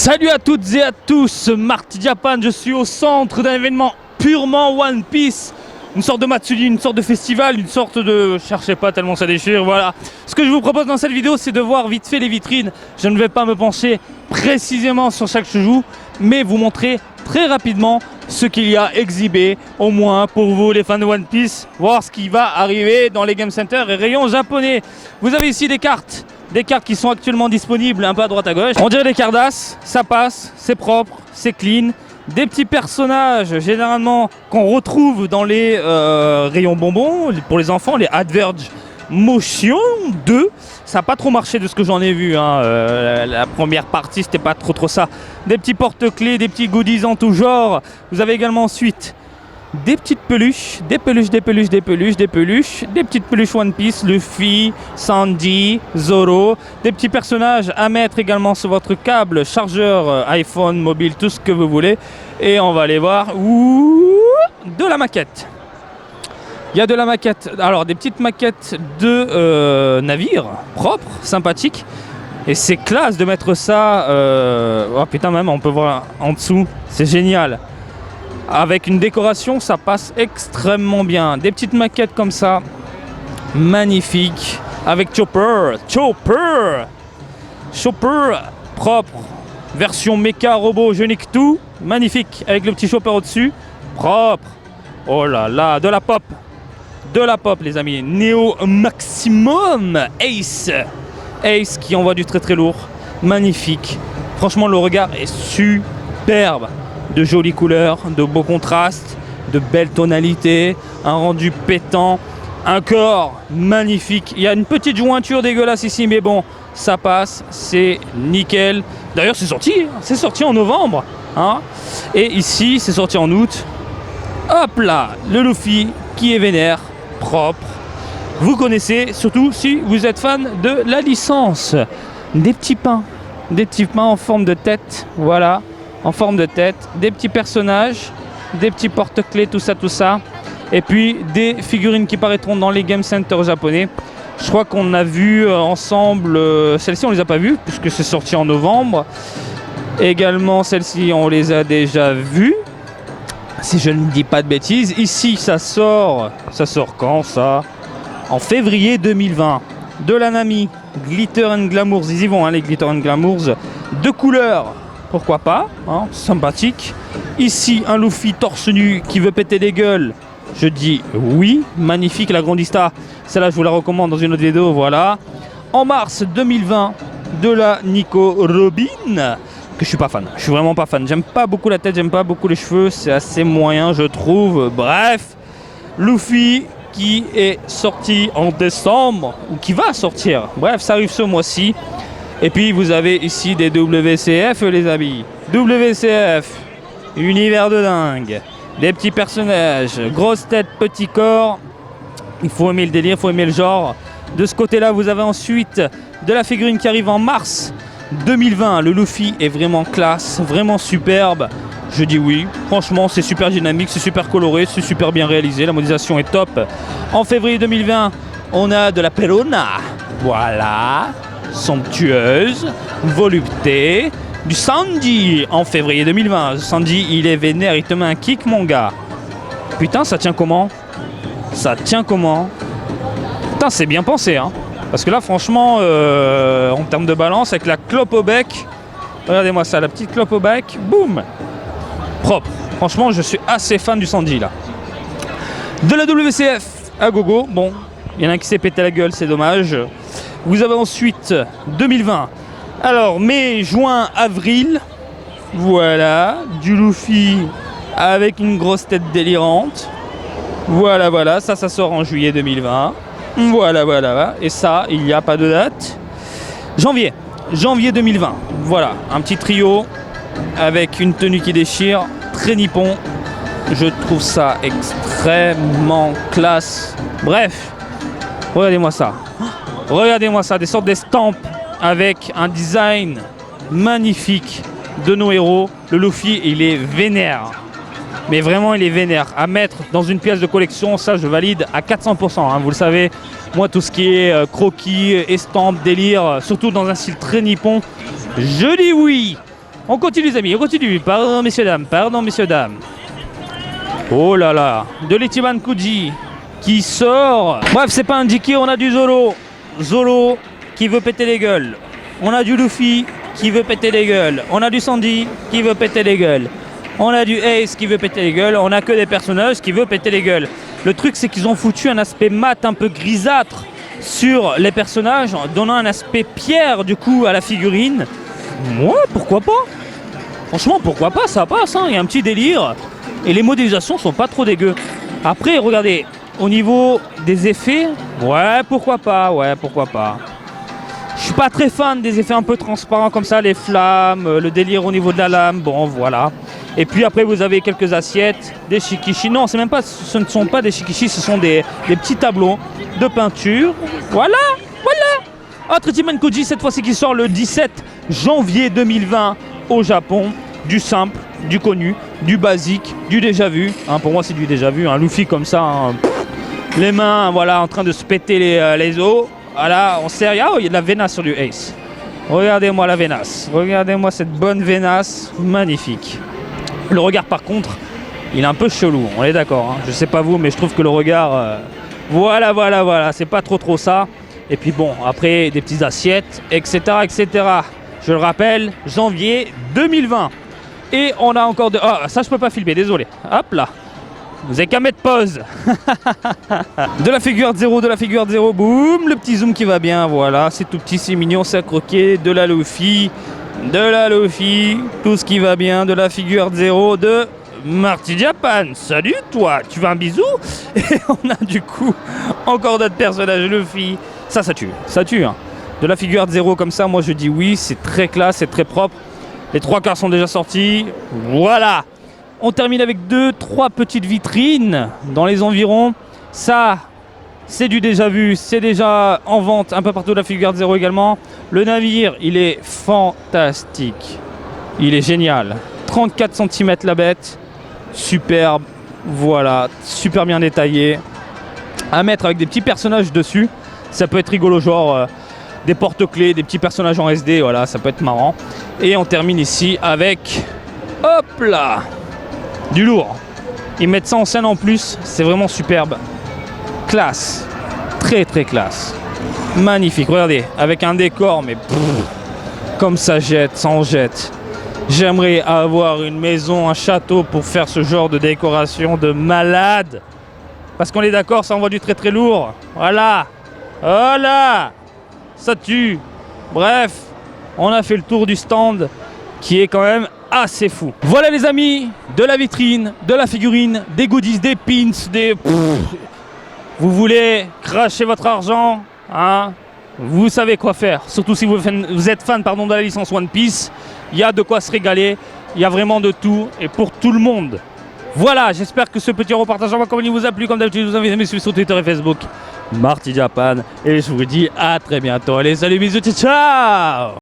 Salut à toutes et à tous, Marty Japan, je suis au centre d'un événement purement One Piece. Une sorte de Matsuri, une sorte de festival, une sorte de... cherchez pas tellement ça déchire, voilà. Ce que je vous propose dans cette vidéo, c'est de voir vite fait les vitrines. Je ne vais pas me pencher précisément sur chaque joujou, mais vous montrer très rapidement ce qu'il y a exhibé, au moins pour vous les fans de One Piece, voir ce qui va arriver dans les Game Center et rayons japonais. Vous avez ici des cartes qui sont actuellement disponibles un peu à droite à gauche. On dirait des Cardass, ça passe, c'est propre, c'est clean. Des petits personnages généralement qu'on retrouve dans les rayons bonbons pour les enfants, les Adverge Motion 2. Ça n'a pas trop marché de ce que j'en ai vu, hein. La première partie c'était pas trop ça. Des petits porte-clés, des petits goodies en tout genre. Vous avez également ensuite des petites peluches, des petites peluches One Piece, Luffy, Sandy, Zoro, des petits personnages à mettre également sur votre câble, chargeur, iPhone, mobile, tout ce que vous voulez. Et on va aller voir de la maquette. Il y a de la maquette, alors des petites maquettes de navires propres, sympathiques. Et c'est classe de mettre ça, oh putain même on peut voir en dessous, c'est génial. Avec une décoration, ça passe extrêmement bien. Des petites maquettes comme ça, magnifiques. Avec Chopper propre. Version méca robot, je nique tout. Magnifique, avec le petit Chopper au-dessus. Propre. Oh là là, de la pop les amis. Neo Maximum Ace qui envoie du très lourd. Magnifique. Franchement, le regard est superbe. De jolies couleurs, de beaux contrastes, de belles tonalités, un rendu pétant, un corps magnifique. Il y a une petite jointure dégueulasse ici, mais bon, ça passe, c'est nickel. D'ailleurs, c'est sorti en novembre, hein. Et ici, c'est sorti en août. Hop là, le Luffy qui est vénère, propre. Vous connaissez, surtout si vous êtes fan de la licence. Des petits pains en forme de tête, voilà. En forme de tête, des petits personnages, des petits porte-clés, tout ça. Et puis des figurines qui paraîtront dans les Game Center japonais. Je crois qu'on a vu ensemble, celles-ci on les a pas vues puisque c'est sorti en novembre. Également celles-ci on les a déjà vues. Si je ne dis pas de bêtises, ici ça sort quand ça? En février 2020. De la Nami, Glitter and Glamours, ils y vont hein, les Glitter and Glamours. De couleurs. Pourquoi pas, hein, sympathique. Ici, un Luffy torse nu qui veut péter des gueules. Je dis oui, magnifique la Grandista. Celle-là, je vous la recommande dans une autre vidéo, voilà. En mars 2020, de la Nico Robin, que je suis pas fan. Je suis vraiment pas fan. J'aime pas beaucoup la tête, j'aime pas beaucoup les cheveux. C'est assez moyen, je trouve. Bref, Luffy qui est sorti en décembre, ou qui va sortir. Bref, ça arrive ce mois-ci. Et puis vous avez ici des WCF les amis. WCF, univers de dingue. Des petits personnages, grosse tête, petit corps. Il faut aimer le délire, il faut aimer le genre. De ce côté-là, vous avez ensuite de la figurine qui arrive en mars 2020. Le Luffy est vraiment classe, vraiment superbe. Je dis oui, franchement c'est super dynamique, c'est super coloré, c'est super bien réalisé. La modélisation est top. En février 2020, on a de la Perona. Voilà. Somptueuse, volupté, du Sandy en février 2020. Sandy, il est vénère, il te met un kick, mon gars. Putain, ça tient comment? Putain, c'est bien pensé, hein. Parce que là, franchement, en termes de balance, avec la clope au bec, regardez-moi ça, la petite clope au bec, boum, propre. Franchement, je suis assez fan du Sandy, là. De la WCF à gogo, bon, il y en a un qui s'est pété la gueule, c'est dommage. Vous avez ensuite 2020. Alors, mai, juin, avril. Voilà. Du Luffy avec une grosse tête délirante. Voilà. Ça sort en juillet 2020. Voilà. Et ça, il n'y a pas de date. Janvier 2020. Voilà. Un petit trio avec une tenue qui déchire. Très nippon. Je trouve ça extrêmement classe. Bref. Regardez-moi ça, des sortes d'estampes avec un design magnifique de nos héros. Le Luffy, il est vénère. Mais vraiment, il est vénère. À mettre dans une pièce de collection, ça, je valide à 400%. Hein, vous le savez, moi, tout ce qui est croquis, estampes, délire, surtout dans un style très nippon, je dis oui. On continue les amis, on continue. Pardon messieurs dames, pardon messieurs dames. Oh là là, de l'Ichiban Kuji qui sort. Bref, c'est pas indiqué, on a du Zoro. Zoro qui veut péter les gueules. On a du Luffy qui veut péter les gueules. On a du Sandy qui veut péter les gueules. On a du Ace qui veut péter les gueules. On a que des personnages qui veulent péter les gueules. Le truc, c'est qu'ils ont foutu un aspect mat un peu grisâtre sur les personnages, en donnant un aspect pierre du coup à la figurine. Moi, pourquoi pas? Franchement, pourquoi pas? Ça passe, hein. Il y a un petit délire. Et les modélisations sont pas trop dégueu. Après, regardez, au niveau des effets, ouais, pourquoi pas, ouais, pourquoi pas. Je suis pas très fan des effets un peu transparents comme ça, les flammes, le délire au niveau de la lame, bon, voilà. Et puis après, vous avez quelques assiettes, des shikishi. Non, c'est même pas, ce ne sont pas des shikishi, ce sont des petits tableaux de peinture. Voilà, voilà. Autre Ichiban Kuji, cette fois-ci qui sort le 17 janvier 2020 au Japon. Du simple, du connu, du basique, du déjà vu. Hein, pour moi, c'est du déjà vu. Un Luffy comme ça, hein, les mains, voilà, en train de se péter les os. Voilà, on sert. Ah, oh, il y a de la venace sur du Ace. Regardez-moi la venace. Regardez-moi cette bonne venace. Magnifique. Le regard, par contre, il est un peu chelou. On est d'accord. Hein. Je sais pas vous, mais je trouve que le regard... voilà. C'est pas trop ça. Et puis bon, après, des petites assiettes, etc., etc. Je le rappelle, janvier 2020. Et on a encore de... Ah, ça je peux pas filmer, désolé. Hop là. Vous avez qu'à mettre pause. De la figure de zéro, boum. Le petit zoom qui va bien, voilà. C'est tout petit, c'est mignon, c'est à croquer. De la Luffy, tout ce qui va bien. De la figure de zéro de Marty Japan. Salut toi, tu veux un bisou? Et on a du coup encore d'autres personnages, Luffy. Ça tue, hein. De la figure de zéro comme ça, moi je dis oui, c'est très classe, c'est très propre. Les 3 quarts sont déjà sortis. Voilà. On termine avec 2-3 petites vitrines dans les environs. Ça, c'est du déjà vu. C'est déjà en vente un peu partout de la figure de zéro également. Le navire, il est fantastique. Il est génial. 34 cm la bête. Superbe. Voilà. Super bien détaillé. À mettre avec des petits personnages dessus. Ça peut être rigolo, genre... des porte-clés, des petits personnages en SD, voilà, ça peut être marrant. Et on termine ici avec, hop là, du lourd. Ils mettent ça en scène en plus, c'est vraiment superbe. Classe, très classe. Magnifique, regardez, avec un décor, mais comme ça jette, ça en jette. J'aimerais avoir une maison, un château pour faire ce genre de décoration de malade. Parce qu'on est d'accord, ça envoie du très lourd. Voilà, voilà. Ça tue. Bref, on a fait le tour du stand qui est quand même assez fou. Voilà les amis, de la vitrine, de la figurine, des goodies, des pins, des... Vous voulez cracher votre argent, hein? Vous savez quoi faire. Surtout si vous êtes fan de la licence One Piece, il y a de quoi se régaler. Il y a vraiment de tout et pour tout le monde. Voilà, j'espère que ce petit reportage en comme il vous a plu. Comme d'habitude, je vous invite à me suivre sur Twitter et Facebook. Marty Japan. Et je vous dis à très bientôt. Allez, salut, bisous, ciao!